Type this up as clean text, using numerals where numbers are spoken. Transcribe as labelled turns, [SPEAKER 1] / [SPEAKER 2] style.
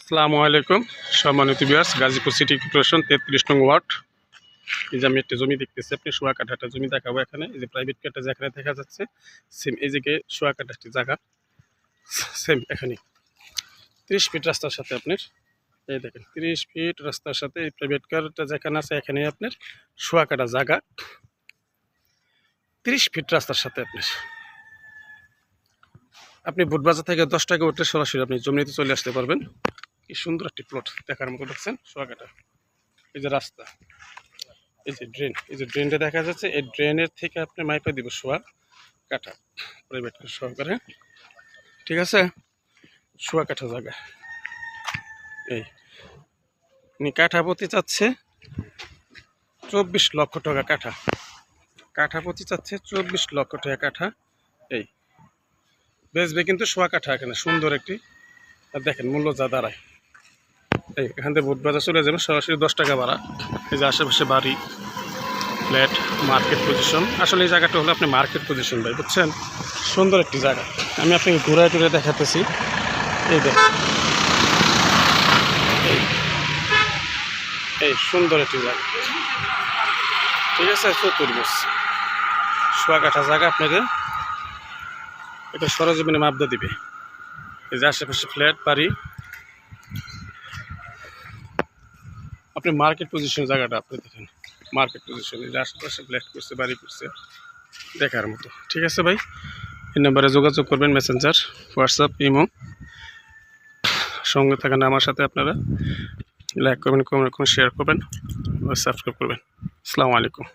[SPEAKER 1] আসসালামু আলাইকুম সম্মানিত ভিউয়ার্স, গাজীপুর সিটি কর্পোরেশন 33 নং ওয়ার্ড। এই যে আমি একটা জমি দেখতেছি, আপনি শোয়া কাঠা একটা জমি দেখাবো। এখানে এই যে প্রাইভেট কাঠা যেখানে দেখা যাচ্ছে সেম এই যে শোয়া কাঠা একটি জায়গা, সেম এখানে 30 ফিট রাস্তার সাথে আপনার এই দেখেন 30 ফিট রাস্তার সাথে এই প্রাইভেট কারটা যেখানে আছে এখানে আপনার শোয়া কাঠা জায়গা 30 ফিট রাস্তার সাথে আপনি বুটবাজার থেকে 10 টাকা উঠলে সরাসরি আপনি জমিতে চলে আসতে পারবেন। কি সুন্দর একটি প্লট দেখার মতো, দেখছেন শোয়া কাঠা। এই যে রাস্তা, এই যে ড্রেন, এই যে ড্রেনটা দেখা যাচ্ছে, এই ড্রেনের থেকে আপনি মাইপা দিব শোয়া কাঠা প্রাইভেট সহকারে, ঠিক আছে। শোয়া কাঠা জায়গা এই উনি কাঠা প্রতি চাচ্ছে 24 লক্ষ টাকা কাঠা, কাঠা প্রতি চাচ্ছে 24 লক্ষ টাকা কাঠা। এই বেচবে কিন্তু শোয়া কাঠা এখানে সুন্দর একটি, আর দেখেন মূল্য যা দাঁড়ায়। এই এখান থেকে বুটবাজার চলে যাবেন সরাসরি 10 টাকা ভাড়া। এই যে আশেপাশে বাড়ি, ফ্ল্যাট, মার্কেট পজিশন। আসলে এই জায়গাটা হলো আপনি মার্কেট পজিশন ভাই, বুঝছেন, সুন্দর একটি জায়গা। আমি আপনাকে ঘুরায় টুরে দেখাতেছি। এই দেখ, এই সুন্দর একটি জায়গা, ঠিক আছে। চতুর্ভুজ শোয়া কাঠা জায়গা, আপনাকে এটা সরজমিনে মাপদা দিবে। এই যে আশেপাশে ফ্ল্যাট বাড়ি, আপনি মার্কেট পজিশন জায়গাটা আপনি দেখেন, মার্কেট পজিশন। এই যে আশেপাশে ফ্ল্যাট করছে, বাড়ি করছে, দেখার মতো, ঠিক আছে ভাই। এই নাম্বারে যোগাযোগ করবেন, মেসেঞ্জার, হোয়াটসঅ্যাপ, ইমো। সঙ্গে থাকেন আমার সাথে, আপনারা লাইক করবেন, কমেন্ট করবেন, শেয়ার করবেন, সাবস্ক্রাইব করবেন। আসসালামু আলাইকুম।